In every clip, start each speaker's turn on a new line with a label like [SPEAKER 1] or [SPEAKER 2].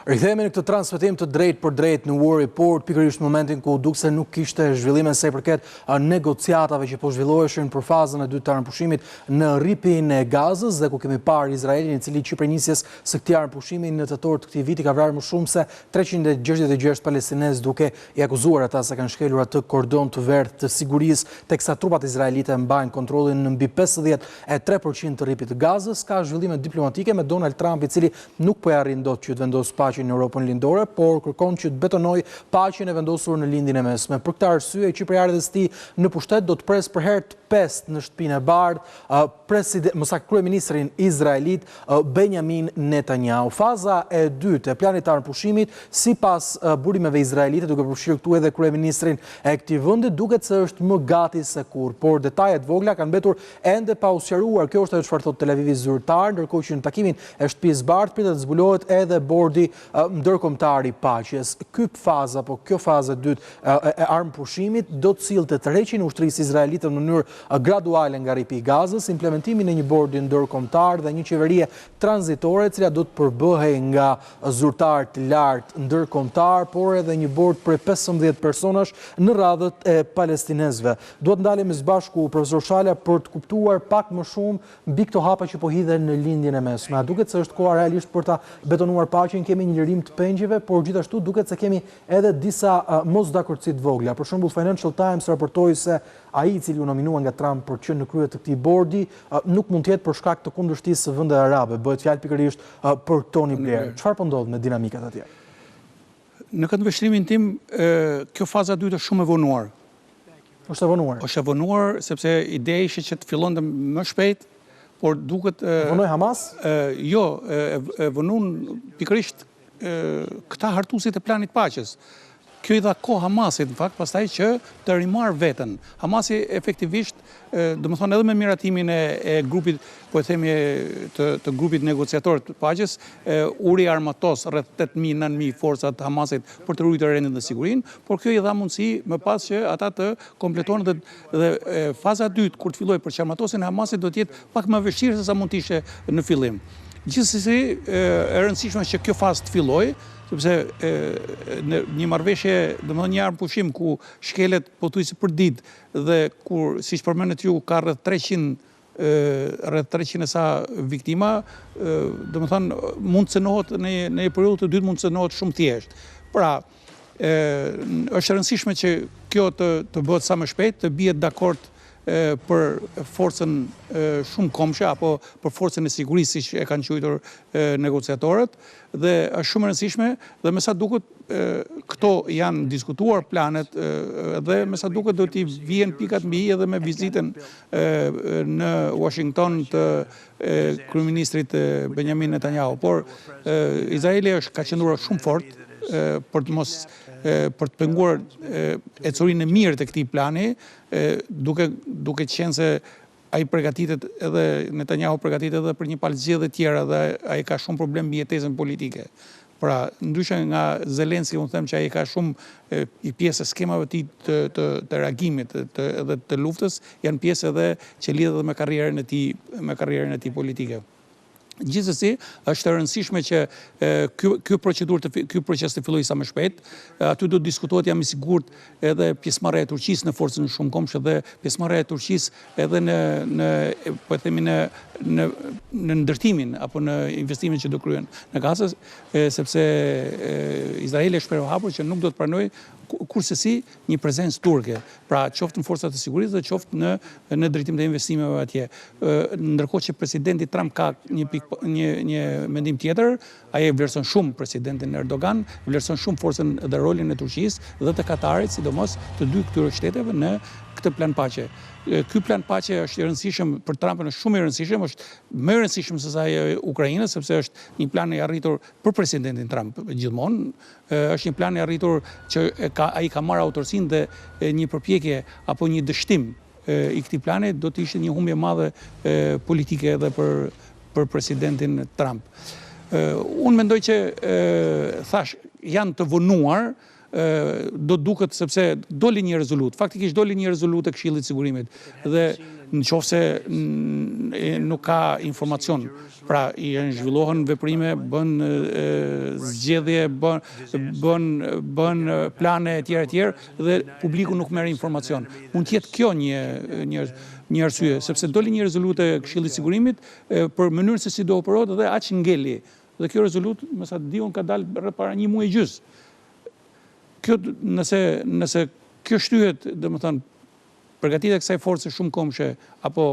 [SPEAKER 1] Rikthehemi në këtë transmetim të drejtë për drejtë në War Report, pikërisht në momentin ku duk se nuk kishte zhvillime sa i përket negociatave që po zhvilloheshin për fazën e dytë të armëpushimit në rripin e Gazës, dhe ku kemi parë Izraelin, i cili çipërnisjes së këtij armëpushimi në tetor të këtij viti ka vrarë më shumë se 366 palestinezë, duke i akuzuar ata se kanë shkelur atë kordon të verdhë të sigurisë, teksa trupat izraelite mbajnë kontrollin në mbi 53% të rripit të Gazës. Ka zhvillime diplomatike me Donald Trump, i cili nuk po e arrin dot që të vendosë paqen në Europën lindore, por kërkon që të betonoj paqen e vendosur në lindjen e mesme. Për këtë arsye, qeverisja e tij në pushtet do të pres për herë të pestë në shtëpinë e bardhë kryeministrin izraelit Benjamin Netanyahu. Faza e dytë e planit të armëpushimit, sipas burimeve izraelite, duke përfshirë këtu edhe kryeministrin e këtij vendi, duket se është më gati se kur, por detajet vogla kanë mbetur ende pa u sqaruar. Kjo është ajo çfarë thotë Tel Avivi zyrtar, ndërkohë që në takimin e shtëpisë së bardhë pritet të zbulohet edhe bordi ndërkombëtar i paqes. Kjo fazë e dytë e armëpushimit do të sillte tërheqjen e ushtrisë izraelite në mënyrë graduale nga rripi i Gazës, implementimin e një bordi ndërkombëtar dhe një qeverie tranzitore, e cila do të përbëhej nga zyrtar të lartë ndërkombëtar, por edhe një bord prej 15 personash në radhët e palestinezëve. Duhet ndalemi së bashku, profesor Shala, për të kuptuar pak më shumë mbi këto hapa që po hidhen në lindjen e mesme. Duket se është koha realisht për ta betonuar paqen, kemi një lirim të pengjeve, por gjithashtu duket se kemi edhe disa mosdakordsi të vogla. Për shembull, Financial Times raportoi se ai i cili u nominua nga Trump për të qenë në krye të këtij bordi nuk mund të jetë për shkak të kundërshtisë së vendeve arabe. Bëhet fjalë pikërisht për Tony Blair. Çfarë po ndodh me dinamikat atje?
[SPEAKER 2] Në këtë vështrimin tim, kjo faza e dytë është shumë e vonuar.
[SPEAKER 1] Është e vonuar.
[SPEAKER 2] Është e vonuar sepse ideja ishte që të fillonte më shpejt, por duket
[SPEAKER 1] vonoi Hamas?
[SPEAKER 2] Jo, e vonun pikërisht këta hartuesit e planit paqes. Kjo i dha kohë Hamasit, në fakt, pastaj që të rimarrë veten. Hamasi efektivisht, domethënë edhe me miratimin e grupit, po e themi të grupit negociator të paqes, uri armatos rreth 8.000-9.000 forcat Hamasit për të ruajtur rendin dhe sigurinë, por kjo i dha mundësi më pas që ata të kompletohen dhe faza e dytë kur të fillojë për armatosin e Hamasit do të jetë pak më vështirë se sa mund të ishte në fillim. Gjithsesi, e rëndësishme është që kjo fazë të fillojë, sepse në një marrëveshje, domethënë një armëpushim ku shkelet pothuajse për ditë dhe kur, siç përmendet ju, ka rreth 300 e sa viktima, domethënë mund të cënohet në një periudhë të dytë mund të cënohet shumë thjesht. Pra, është e rëndësishme që kjo të bëhet sa më shpejt, të bihet dakord për forcën shumë komshe, apo për forcën e sigurisë, siç e kanë quajtur negociatorët, dhe është shumë e rëndësishme, dhe me sa duket këto janë diskutuar planet, dhe me sa duket do t'i vijen pikat mbi i edhe me vizitën në Washington të kryeministrit Benjamin Netanyahu. Por Izraeli ka qëndruar shumë fort për të penguar ecurinë e mirë të këtij plani, duke qenë se ai përgatitet edhe Netanyahu përgatitet edhe për një palë zgjedhje të tjera dhe ai ka shumë problem mbi jetesën politike. Pra, ndryshe nga Zelenski, unë them që ai ka shumë i pjesë e skemave të tij të reagimit edhe të luftës, janë pjesë edhe që lidhet me karrierën e tij politike. Gjithsesi, është e rëndësishme që ky proces të fillojë sa më shpejt. Aty do të diskutohet, jam i sigurt, edhe pjesëmarrja e Turqisë në forcën shumëkombëshe dhe pjesëmarrja e Turqisë edhe në ndërtimin apo në investimin që do kryen në Gazë, sepse Izraeli është përhapur që nuk do të pranojë kurse një prezencë turke, pra qoftë në forcat e sigurisë dhe qoftë në drejtim të investimeve atje. Ndërkohë që presidenti Trump ka një mendim tjetër, ai e vlerëson shumë presidentin Erdogan, vlerëson shumë forcën dhe rolin e Turqisë dhe të Katarit, sidomos të dy këtyre shteteve në këtë plan paqe. Ky plan paqe është i rëndësishëm për Trumpin, është shumë i rëndësishëm, është më i rëndësishëm se sa e Ukrainës, sepse është një plan i arritur për presidentin Trump gjithmonë. Është një plan i arritur që ai ka marrë autorsinë dhe një përpjekje apo një dështim i këtij plani do të ishte një humbje e madhe politike edhe për presidentin Trump. Unë mendoj që thash janë të vonuar, do duket sepse doli një rezolut, faktikisht doli një rezolut e Këshillit të Sigurimit dhe Në qoftë se nuk ka informacion, pra janë zhvillohen veprime, bën zgjedhje, bën plane etj. Dhe publiku nuk merr informacion. Mund të jetë kjo një arsye, sepse doli një rezolutë e Këshillit të Sigurimit për mënyrën se si do operohet dhe aq ngeli. Dhe kjo rezolutë, me sa diun, ka dalë rreth para një muaji gjys. Kjo nëse kjo shtyhet, domethënë, përgatitja e kësaj force shumë kombëshe apo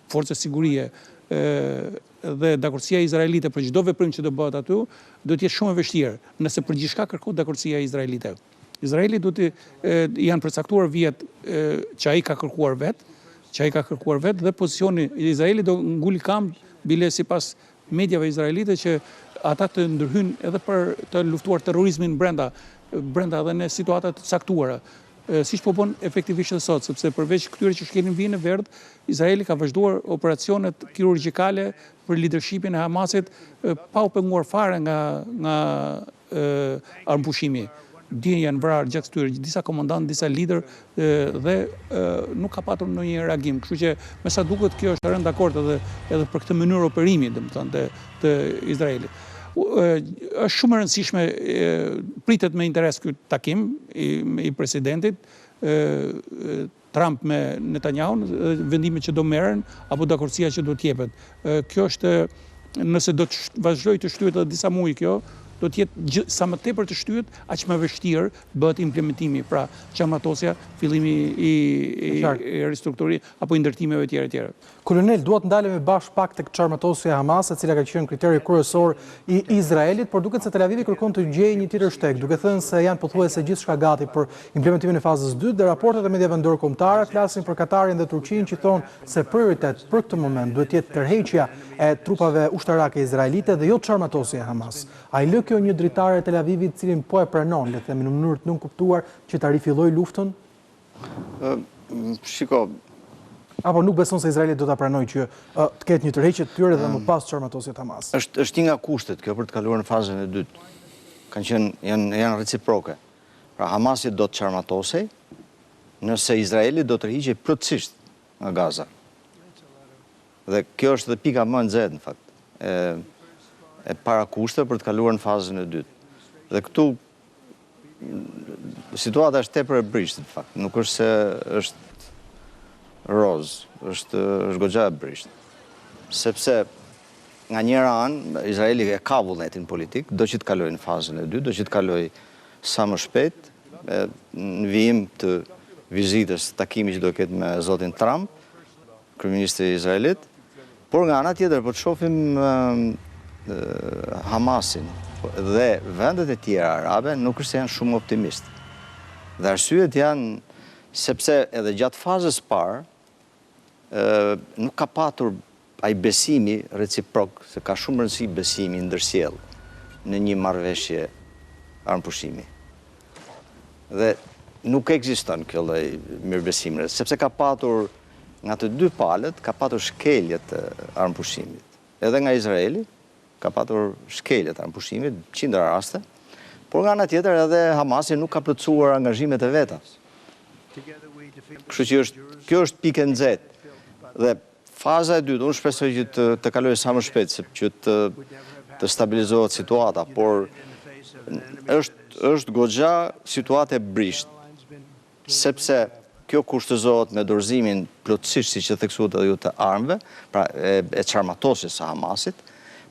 [SPEAKER 2] force sigurie dhe dakordësia izraelite për çdo veprim që do bëhet aty, do të jetë shumë e vështirë, nëse për gjithçka kërkohet dakordësia izraelite. Izraeli janë përcaktuar vjet që ai ka kërkuar vetë, dhe pozicioni i Izraelit do nguli këmbë bile sipas mediave izraelite që ata të ndërhyjnë edhe për të luftuar terrorizmin brenda edhe në situata të caktuara. Siç po bën efektivisht edhe sot, sepse përveç këtyre që shkelin vijnë në verdh, Izraeli ka vazhduar operacionet kirurgjikale për leadershipin e Hamasit pa u penguar fare nga armpushimi. Dje janë vrarë gjatë këtyre disa komandantë, disa lider dhe nuk ka patur ndonjë reagim. Kështu që me sa duket kjo është rënë dakord edhe për këtë mënyrë operimi, domethënë të Izraelit. Është shumë e rëndësishme, pritet me interes ky takim i presidentit Trump me Netanyahu, vendimet që do merren apo dakordësia që do të jepet. Kjo është, nëse do të vazhdojë të shtyhet edhe disa muaj kjo, do të jetë sa më tepër të shtyhet, aq më vështirë bëhet implementimi, pra çarmatosja, fillimi i ristrukturimi apo i ndërtimeve etj.
[SPEAKER 1] Kolonel, duhet ndalemi bashkë pak tek çarmatosja e Hamas, e cila ka qenë kriteri kryesor i Izraelit, por duket se Tel Avivi kërkon të gjejë një tjetër shteg, duke thënë se janë pothuajse gjithçka gati për implementimin e fazës 2, dhe raportet e mediave ndërkombëtare flasin për Katarin dhe Turqinë, që thonë se prioritet për këtë moment duhet jetë tërheqja e trupave ushtarake izraelite dhe jo çarmatosja e Hamas. A i lë kjo një dritare Tel Avivit, cilin po e pranon, le të themi, në mënyrë të nënkuptuar, që ta rifillojë luftën?
[SPEAKER 3] Shiko,
[SPEAKER 1] apo nuk beson se Izraeli do ta pranojë që të ketë një tërheqje të tyre dhe më pas çarmatosjet Hamas?
[SPEAKER 3] Është një nga kushtet kjo për të kaluar në fazën e dytë. Janë reciproke. Pra Hamasi do të çarmatosej nëse Izraeli do të tërhiqej plotësisht nga Gaza. Dhe kjo është dhe pika më e nxehtë në fakt e para kushte për të kaluar në fazën e dytë. Dhe këtu situata është tepër e brisht në fakt. Nuk është se është roz, është goxha e brisht. Sepse nga njëra anë, Izraeli e ka vullnetin politik, do që të kaloj në fazën e dytë, do që të kaloj sa më shpejt, në vijim të vizitës takimi që do ketë me zotin Trump, kryeministri i Izraelit, por nga ana tjetër, po të shohim Hamasin dhe vendet e tjera arabe, nuk është se janë shumë optimist. Dhe arsyet janë sepse edhe gjatë fazës parë, nuk ka patur ai besimi reciprok, se ka shumë rëndësi besimi ndërsjell në një marrëveshje armëpushimi. Dhe nuk ekziston kjo lloj mirëbesimi, sepse ka patur nga të dy palët, ka patur shkeljet e armëpushimit. Edhe nga Izraeli ka patur shkeljet e armëpushimit, qindra raste, por nga ana tjetër edhe Hamasi nuk ka plotësuar angazhimet e veta. Kështu që kjo është pikë e nxehtë. Dhe faza e dytë, unë shpresoj që të kalojë sa më shpejt, që të stabilizohet situata, por është goxha situatë e brisht, sepse kjo kushtëzohet me dorëzimin plotësisht, siç e theksuat edhe ju, të armëve, pra e çarmatosjes së Hamasit,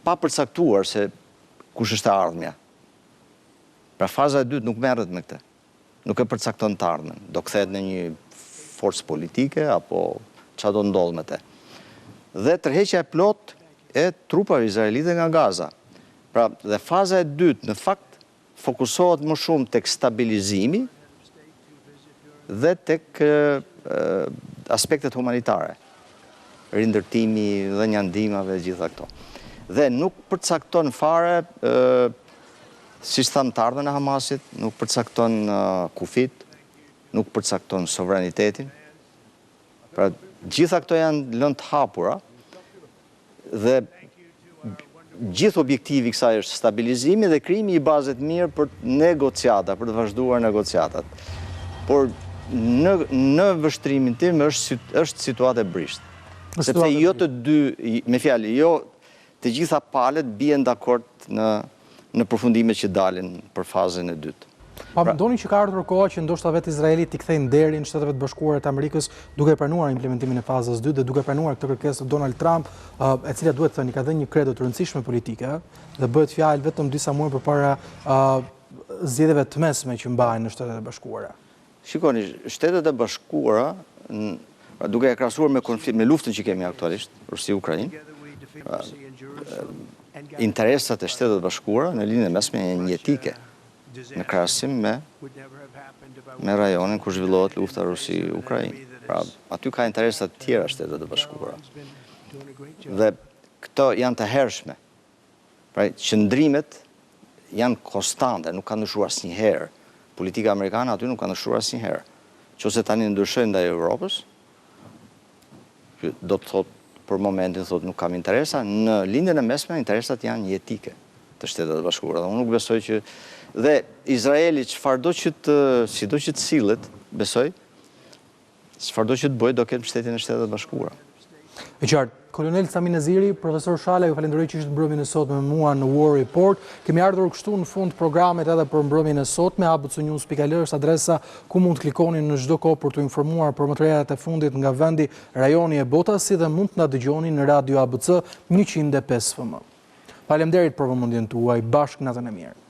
[SPEAKER 3] pa përcaktuar se kush është e ardhmja. Pra faza e dytë nuk merret me këtë. Nuk e përcakton të ardhmen. Do kthehet në një forcë politike apo çfarë do ndodh me të. Dhe tërheqja e plot e trupave izraelite nga Gaza. Pra, dhe faza e dytë në fakt fokusohet më shumë tek stabilizimi dhe tek aspektet humanitare. Rindërtimi dhe njandimave, gjitha këto. Dhe nuk përcakton fare siç tham të ardhmen e Hamasit, nuk përcakton kufit, nuk përcakton sovranitetin. Pra, gjitha këto janë lënë të hapura dhe gjithë objektivi i kësaj është stabilizimi dhe krijimi i bazë të mirë për negociata, për të vazhduar negociatat. Por në vështrimin tim është situatë e brisht. Sepse jo të dy, me fjalë, jo të gjitha palët bien dakord në përfundimet që dalin për fazën e dytë.
[SPEAKER 1] Pa mendoni që ka ardhur koha që ndoshta vetë Izraeli t'i kthejë nderin Shteteve të Bashkuara të Amerikës duke pranuar implementimin e fazës 2 dhe duke pranuar këtë kërkesë të Donald Trump, e cila duhet thënë ka dhënë një kredo të rëndësishme politike dhe bëhet fjalë vetëm disa muaj përpara zgjedhjeve të mesme që mbahen në Shtetet e Bashkuara.
[SPEAKER 3] Shikoni, Shtetet e Bashkuara, duke e krahasuar me luftën që kemi aktualisht, Rusi-Ukrainë, interesat e Shtetet e Bashkuara në linjën e mesme janë jetike në krahasim me rajonin ku zhvillohet lufta Rusi-Ukrainë. Pra, aty ka interesat të tjera Shtetet e Bashkuara. Dhe këto janë të hershme. Pra, qëndrimet janë konstante, nuk ka ndryshuar asnjëherë. Politika amerikane aty nuk ka ndryshuar asnjëherë. Nëse tani ndryshojnë ndaj Evropës, do të thotë për momentin thotë nuk kam interesa, në lindjen e mesme interesat janë jetike të Shtetet e Bashkuara. Dhe unë nuk besoj që dhe Izraeli çfarëdo që sido që të sillet, besoj, çfarëdo që të bëjë do ketë mbështetjen e Shtetit të Bashkuara.
[SPEAKER 1] E qartë, Kolonel Sami Naziri, profesor Shala, ju falenderoj që ishte mbrëmjen e sotme me mua në War Report. Kemi ardhur kështu në fund programet edhe për mbrëmjen e sotme. abcnews.al është adresa ku mund të klikoni në çdo kohë për të informuar për materialet e fundit nga vendi, rajoni e botës, si dhe mund të na dëgjoni në Radio ABC 105 FM. Faleminderit për vëmendjen tuaj, bashkë natën e mirë.